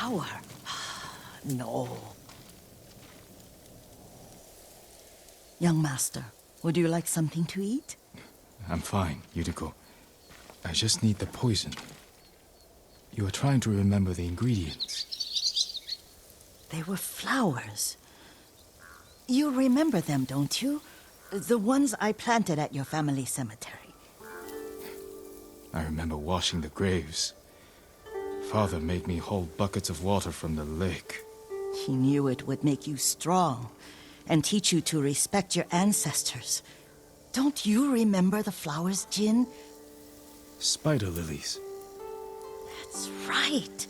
flower. No. Young master, would you like something to eat? I'm fine, Yuriko. I just need the poison. You are trying to remember the ingredients. They were flowers. You remember them, don't you? The ones I planted at your family cemetery. I remember washing the graves. Father made me hold buckets of water from the lake. He knew it would make you strong and teach you to respect your ancestors. Don't you remember the flowers, Jin? Spider lilies. That's right.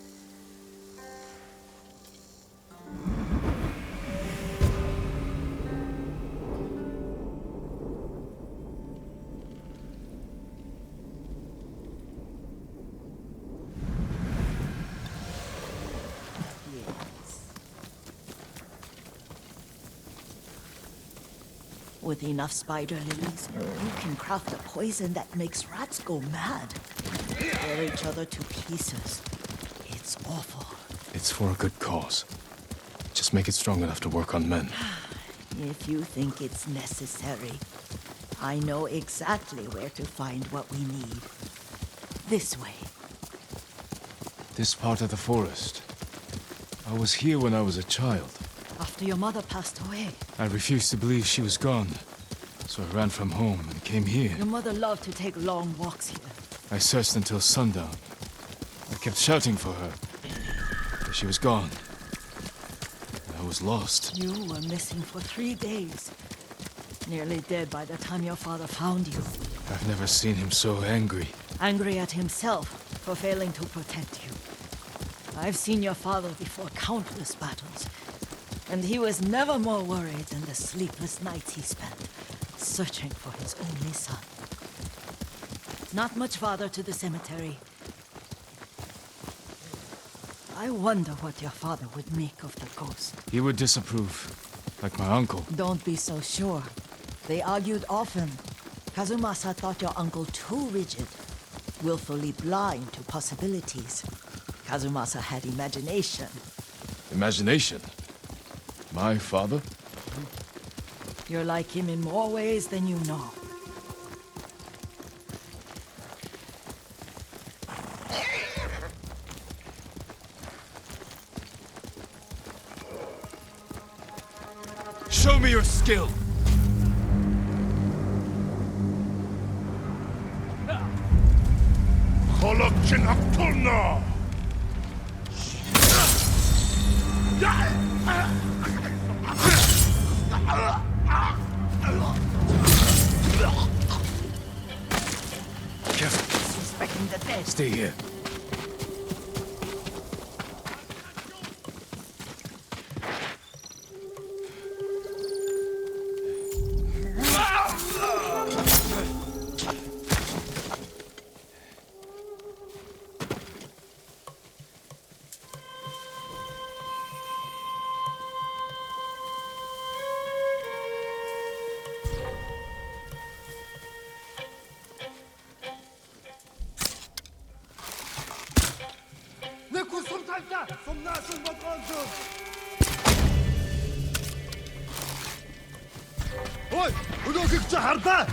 With enough spider lilies, you can craft a poison that makes rats go mad. Tear each other to pieces. It's awful. It's for a good cause. Just make it strong enough to work on men. If you think it's necessary, I know exactly where to find what we need. This way. This part of the forest. I was here when I was a child. After your mother passed away. I refused to believe she was gone. So I ran from home and came here. Your mother loved to take long walks here. I searched until sundown. I kept shouting for her. But she was gone. And I was lost. You were missing for 3 days. Nearly dead by the time your father found you. I've never seen him so angry. Angry at himself for failing to protect you. I've seen your father before countless battles. And he was never more worried than the sleepless nights he spent searching for his only son. Not much farther to the cemetery. I wonder what your father would make of the ghost. He would disapprove, like my uncle. Don't be so sure. They argued often. Kazumasa thought your uncle too rigid, willfully blind to possibilities. Kazumasa had imagination. Imagination? My father? You're like him in more ways than you know. Show me your skill! Kolokchin Aktulna! Careful. Suspecting the dead. Stay here. Ой, өнөөхийг чи хардаа.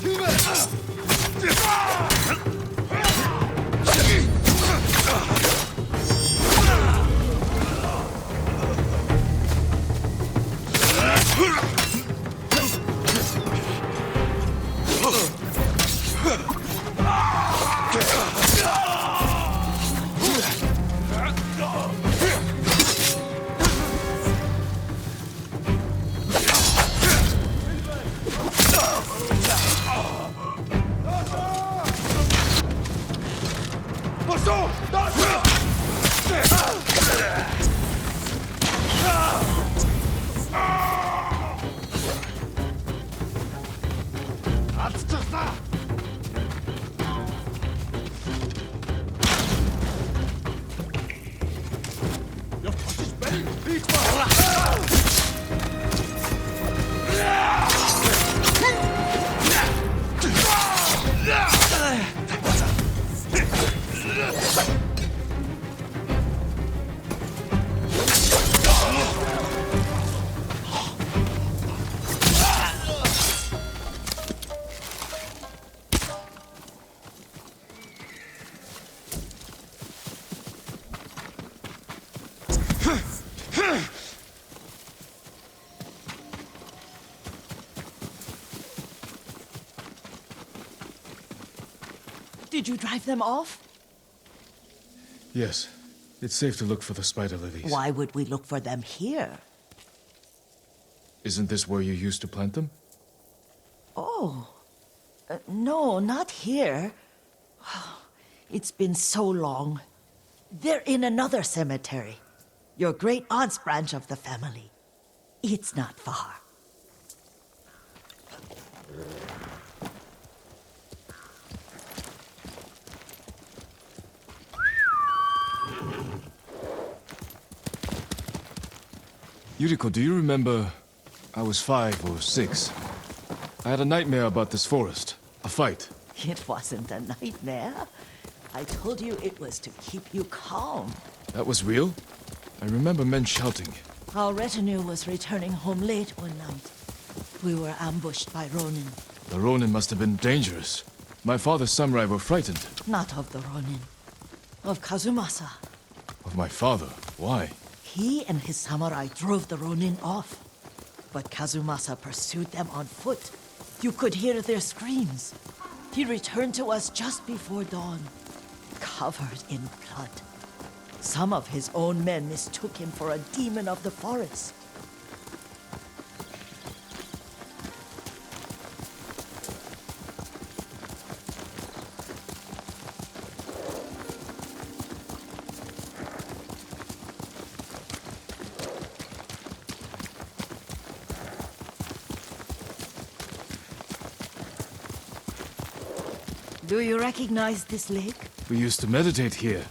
Тийм ээ. Did you drive them off? Yes. It's safe to look for the spider lilies. Why would we look for them here? Isn't this where you used to plant them? Oh. No, not here. It's been so long. They're in another cemetery. Your great-aunt's branch of the family. It's not far. Yuriko, do you remember... I was 5 or 6. I had a nightmare about this forest. A fight. It wasn't a nightmare. I told you it was to keep you calm. That was real? I remember men shouting. Our retinue was returning home late one night. We were ambushed by Ronin. The Ronin must have been dangerous. My father's samurai were frightened. Not of the Ronin. Of Kazumasa. Of my father? Why? He and his samurai drove the Ronin off. But Kazumasa pursued them on foot. You could hear their screams. He returned to us just before dawn, covered in blood. Some of his own men mistook him for a demon of the forest. Do you recognize this lake? We used to meditate here.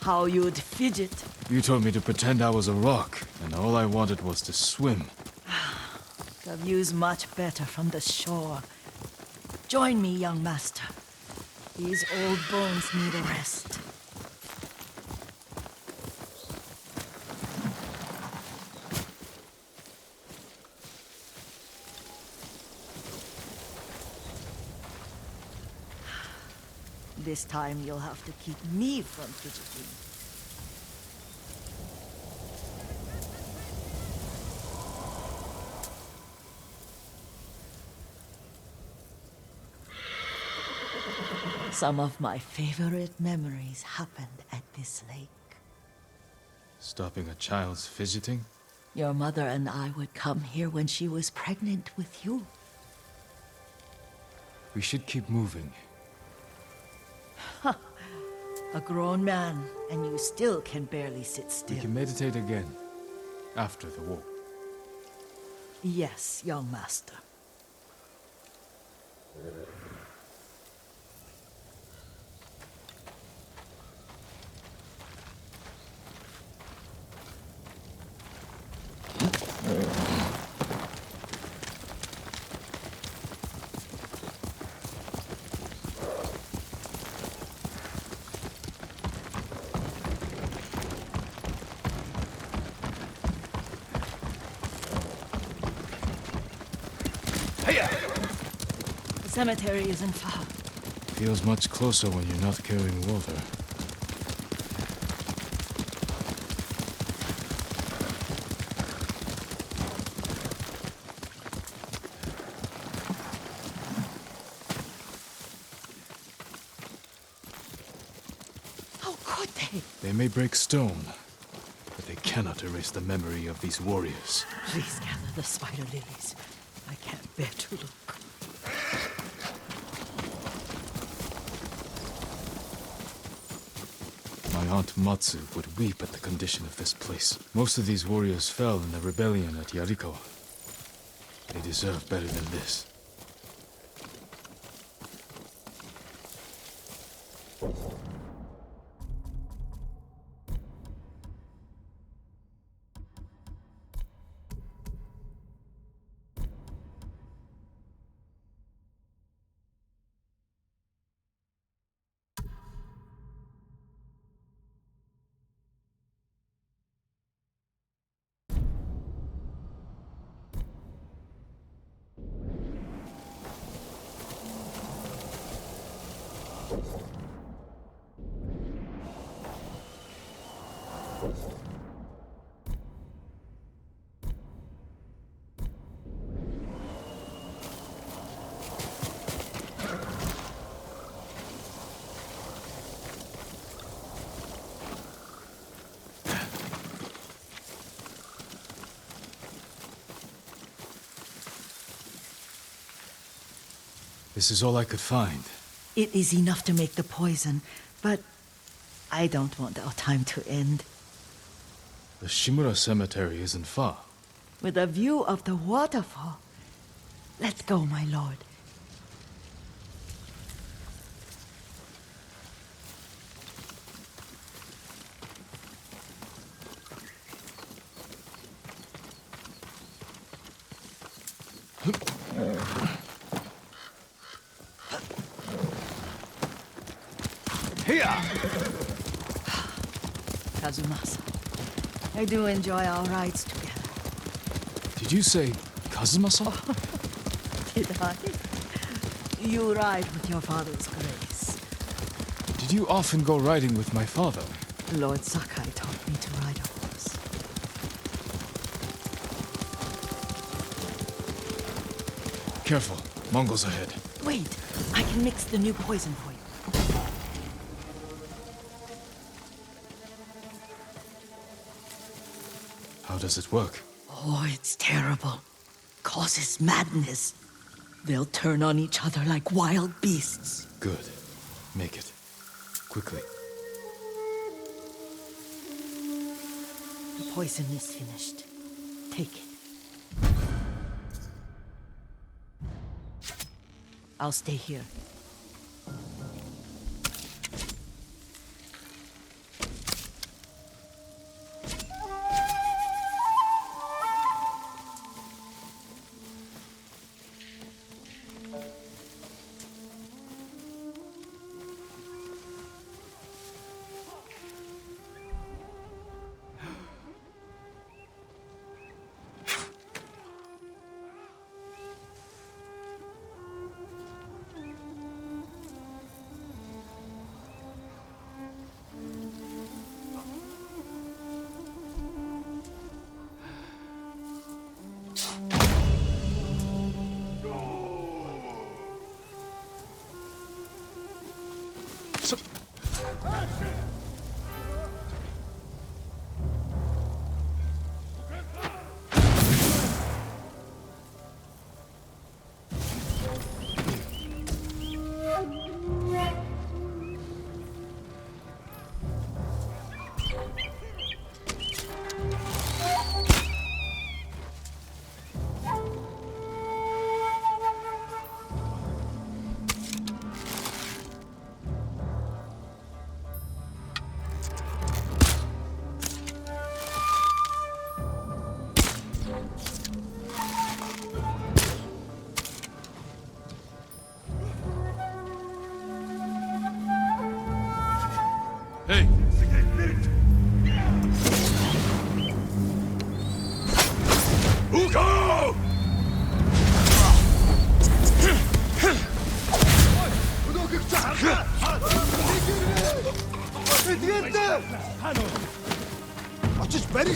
How you'd fidget. You told me to pretend I was a rock, and all I wanted was to swim. The view's much better from the shore. Join me, young master. These old bones need a rest. This time you'll have to keep me from fidgeting. Some of my favorite memories happened at this lake. Stopping a child's fidgeting? Your mother and I would come here when she was pregnant with you. We should keep moving. A grown man, and you still can barely sit still. We can meditate again. After the war. Yes, young master. The cemetery isn't far. Feels much closer when you're not carrying water. How could they? They may break stone, but they cannot erase the memory of these warriors. Please gather the spider lilies. I can't bear to look. My aunt Matsu would weep at the condition of this place. Most of these warriors fell in the rebellion at Yarikawa. They deserve better than this. This is all I could find. It is enough to make the poison, but I don't want our time to end. The Shimura Cemetery isn't far. With a view of the waterfall. Let's go, my lord. Here! Kazumasa, I do enjoy our rides together. Did you say Kazumasa? Did I? You ride with your father's grace. Did you often go riding with my father? Lord Sakai taught me to ride a horse. Careful. Mongols ahead. Wait, I can mix the new poison for you. How does it work? Oh, it's terrible. Causes madness. They'll turn on each other like wild beasts. Good. Make it. Quickly. The poison is finished. Take it. I'll stay here. Hey! Uko! Açış beni!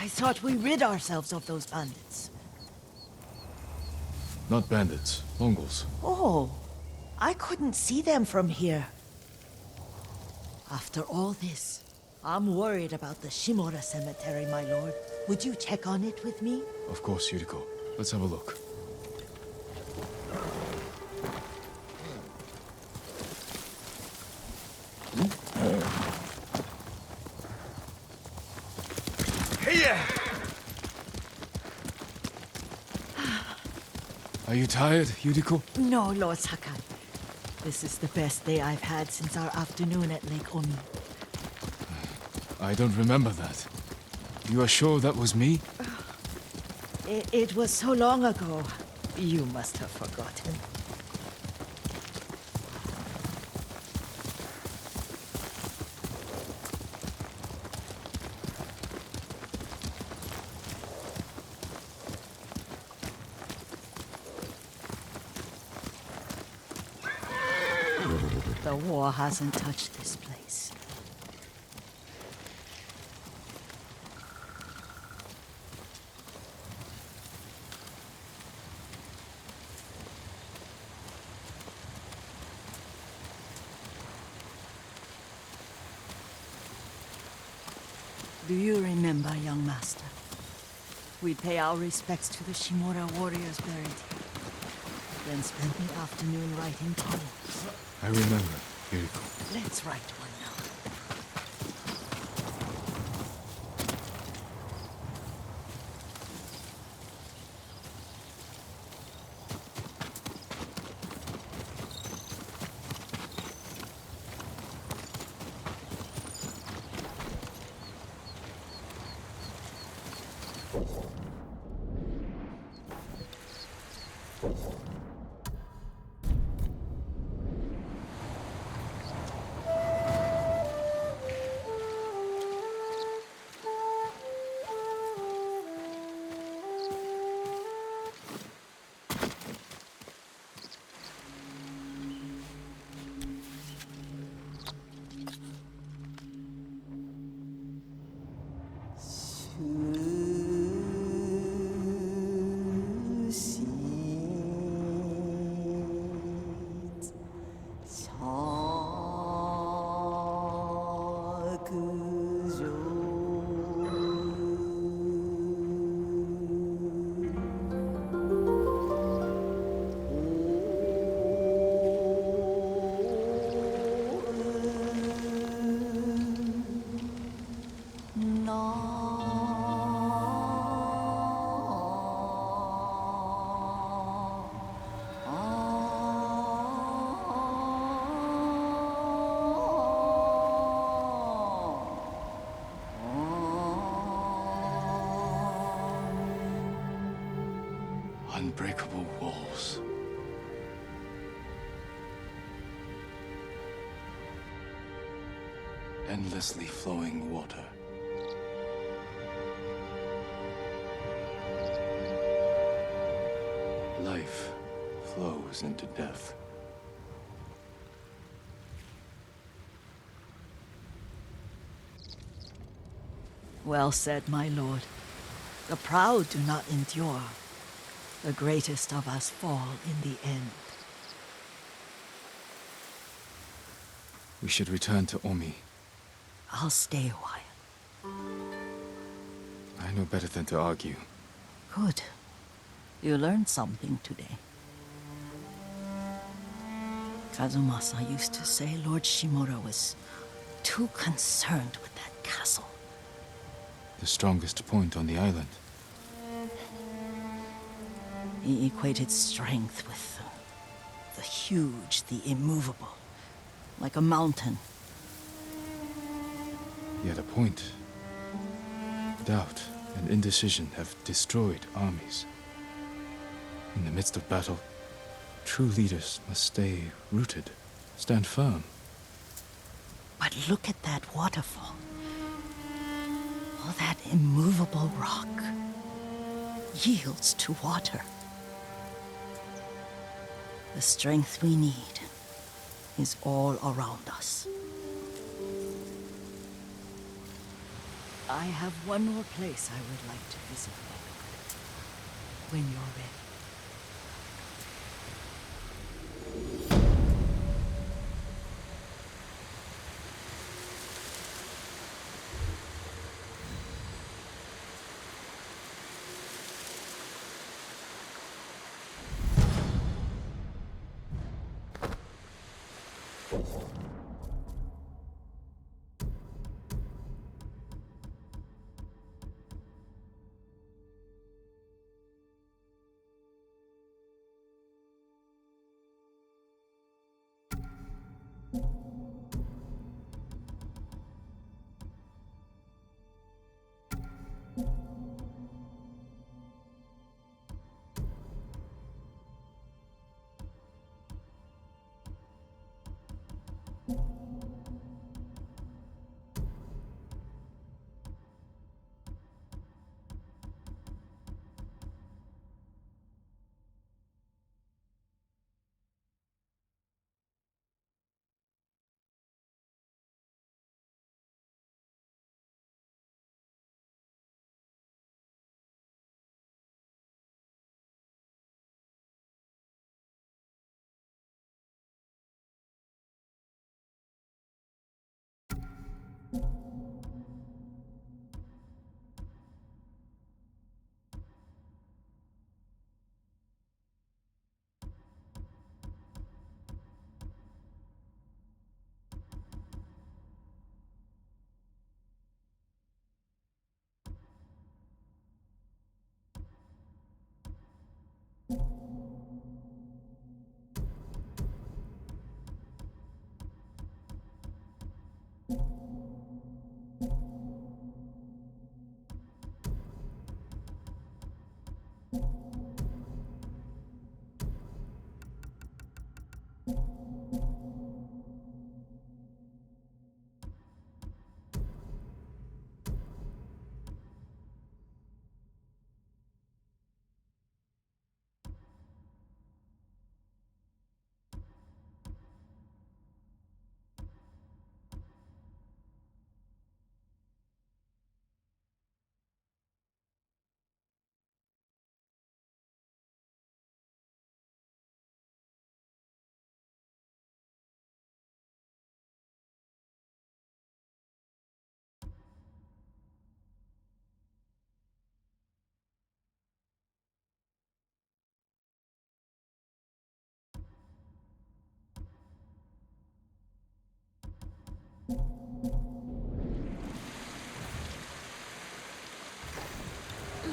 I thought we rid ourselves of those bandits. Not bandits, Mongols. Oh, I couldn't see them from here. After all this, I'm worried about the Shimura cemetery, my lord. Would you check on it with me? Of course, Yuriko. Let's have a look. Here! Are you tired, Yuriko? No, Lord Sakai. This is the best day I've had since our afternoon at Lake Omi. I don't remember that. You are sure that was me? It was so long ago. You must have forgotten. The war hasn't touched this place. Do you remember, young master? We'd pay our respects to the Shimura warriors buried here, then spend the afternoon writing poems. I remember, Yuriko. Let's write one now. Unbreakable walls. Endlessly flowing water. Life flows into death. Well said, my lord. The proud do not endure. The greatest of us fall in the end. We should return to Omi. I'll stay a while. I know better than to argue. Good. You learned something today. Kazumasa used to say Lord Shimura was too concerned with that castle. The strongest point on the island. He equated strength with the huge, the immovable, like a mountain. Yet a point. Doubt and indecision have destroyed armies. In the midst of battle, true leaders must stay rooted, stand firm. But look at that waterfall. All that immovable rock yields to water. The strength we need is all around us. I have one more place I would like to visit. When you're ready.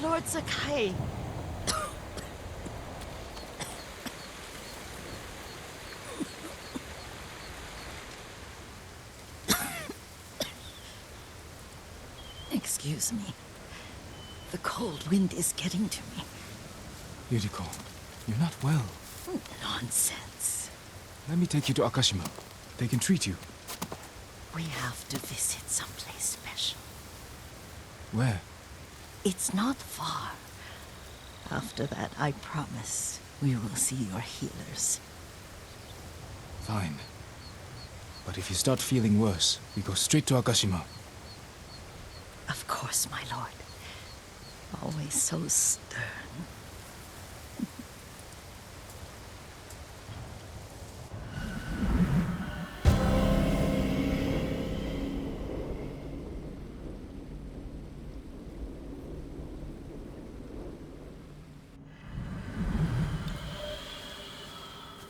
Lord Sakai. Excuse me. The cold wind is getting to me. Yuriko, you're not well. Nonsense. Let me take you to Akashima. They can treat you. We have to visit someplace special. Where? It's not far. After that, I promise we will see your healers. Fine. But if you start feeling worse, we go straight to Akashima. Of course, my lord. Always so stern.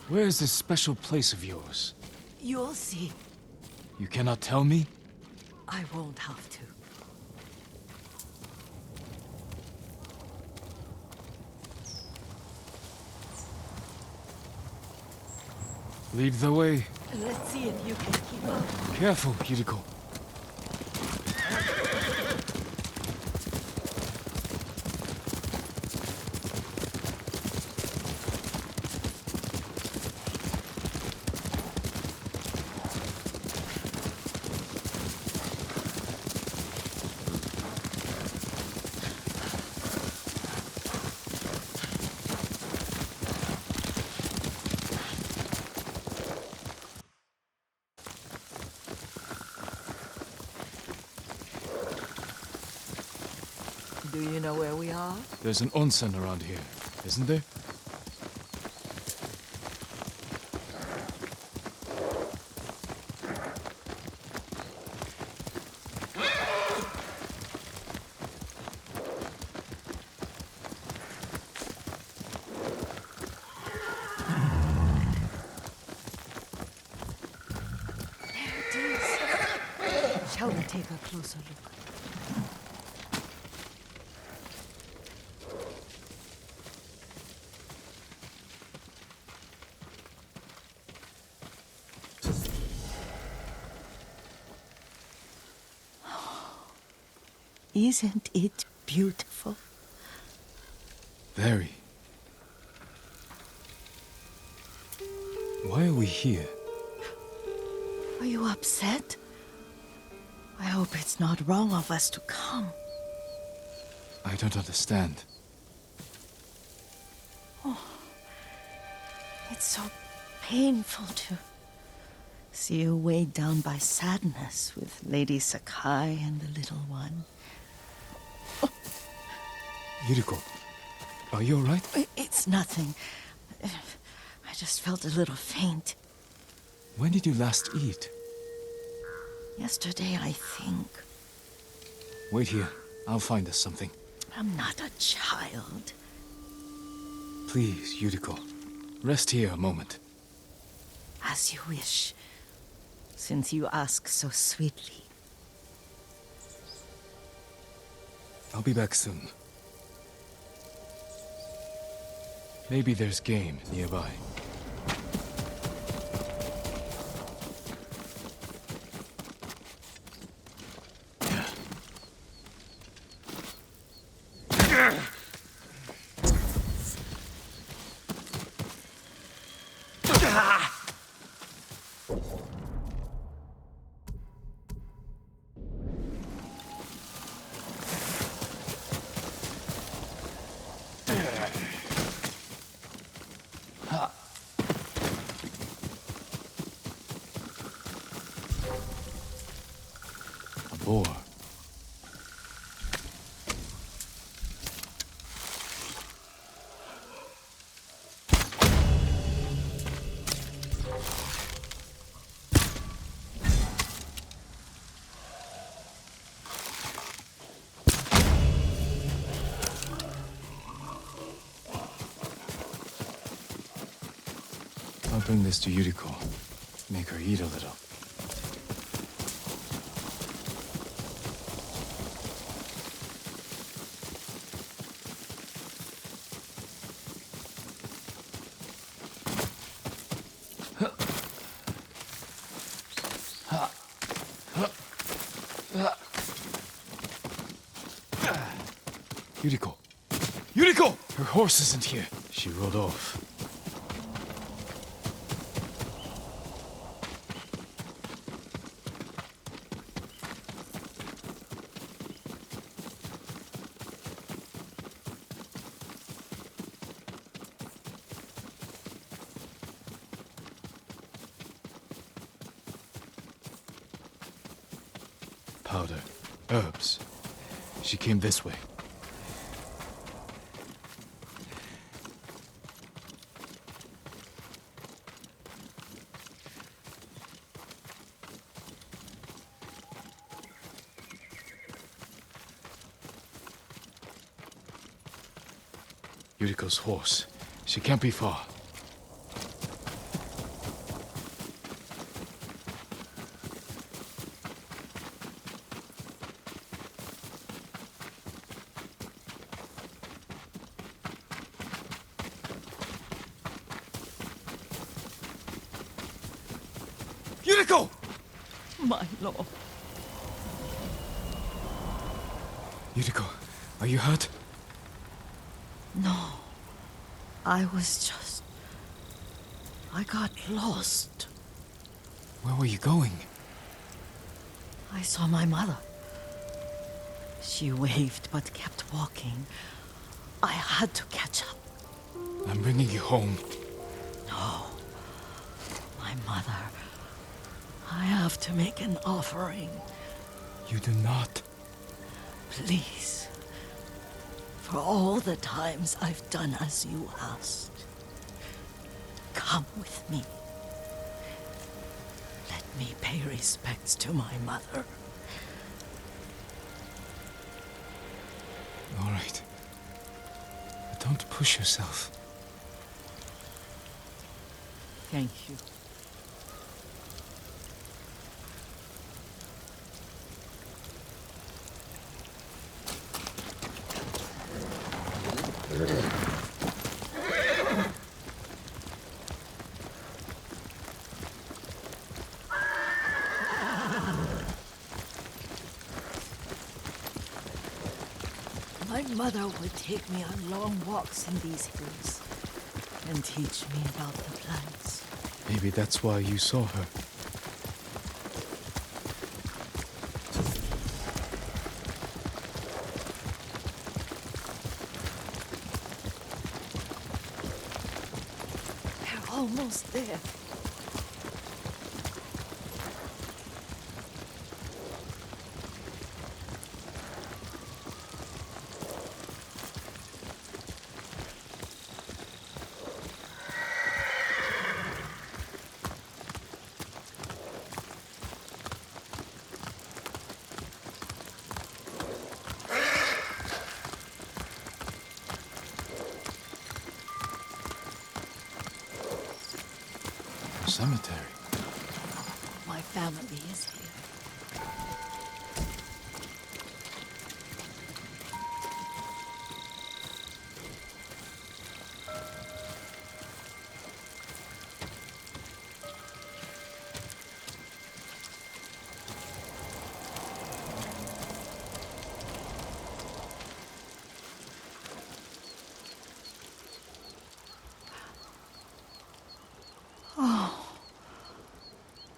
Where is this special place of yours? You'll see. You cannot tell me? I won't have to. Lead the way. Let's see if you can keep up. Careful, Yuriko. Do you know where we are? There's an onsen around here, isn't there? Shall we take a closer look? Isn't it beautiful? Very. Why are we here? Are you upset? I hope it's not wrong of us to come. I don't understand. It's so painful to see you weighed down by sadness with Lady Sakai and the little one. Yuriko, are you alright? It's nothing. I just felt a little faint. When did you last eat? Yesterday, I think. Wait here. I'll find us something. I'm not a child. Please, Yuriko. Rest here a moment. As you wish, since you ask so sweetly. I'll be back soon. Maybe there's game nearby. A boar. I'll bring this to Yuriko. Make her eat a little. Yuriko! Yuriko! Her horse isn't here. She rode off. Powder. Herbs. She came this way. Yuriko's horse. She can't be far. Yuriko! My lord. Yuriko, are you hurt? No. I got lost. Where were you going? I saw my mother. She waved but kept walking. I had to catch up. I'm bringing you home. No. My mother. I have to make an offering. You do not. Please. for all the times I've done as you asked. Come with me. Let me pay respects to my mother. All right. But don't push yourself. Thank you. My mother would take me on long walks in these hills and teach me about the plants. Maybe that's why you saw her. They're almost there. Cemetery. My family is here.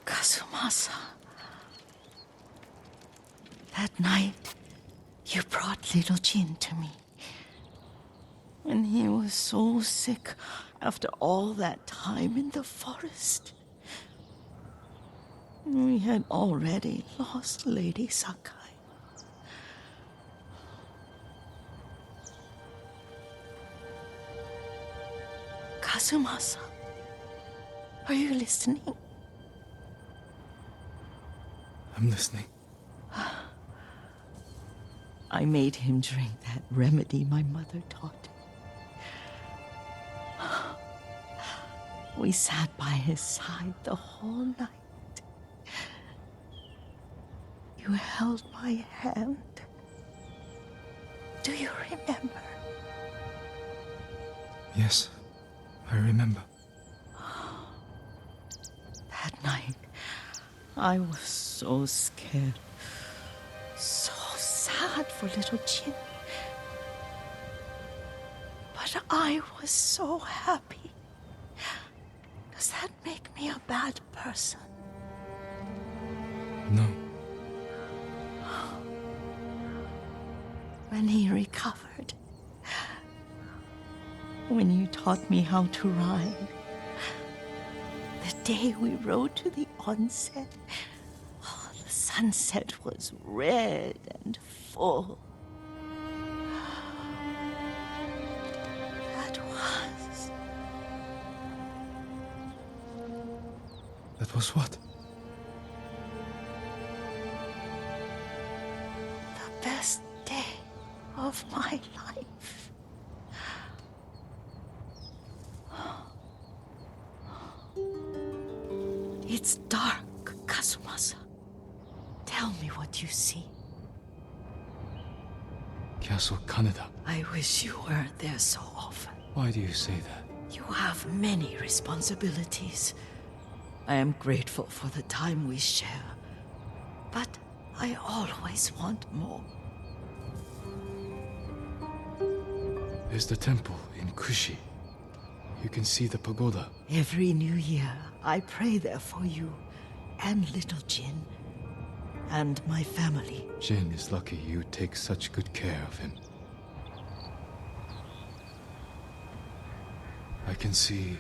Kazumasa. That night, you brought little Jin to me. When he was so sick after all that time in the forest. We had already lost Lady Sakai. Kazumasa, are you listening? I'm listening. I made him drink that remedy my mother taught him. We sat by his side the whole night. You held my hand. Do you remember? Yes, I remember. That night, I was so scared. So sad for little Jin. But I was so happy. Does that make me a bad person? No. When he recovered, when you taught me how to ride, the day we rode to the onsen, oh, the sunset was red and full. That was what? The best day of my life. It's dark, Kazumasa. Tell me what you see. Castle Kaneda. I wish you weren't there so often. Why do you say that? You have many responsibilities. I am grateful for the time we share, but I always want more. There's the temple in Kushi. You can see the pagoda. Every new year, I pray there for you and little Jin and my family. Jin is lucky you take such good care of him. I can see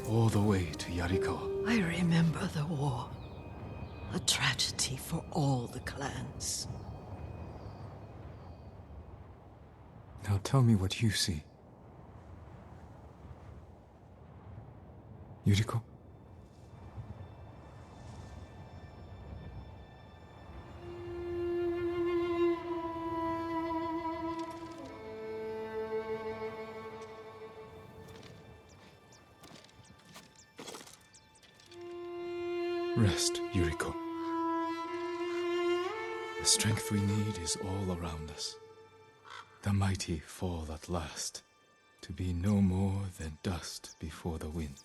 all the way to Yarikawa. I remember the war, a tragedy for all the clans. Now tell me what you see. Yuriko? Rest, Yuriko. The strength we need is all around us. The mighty fall at last, to be no more than dust before the wind.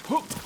Hook!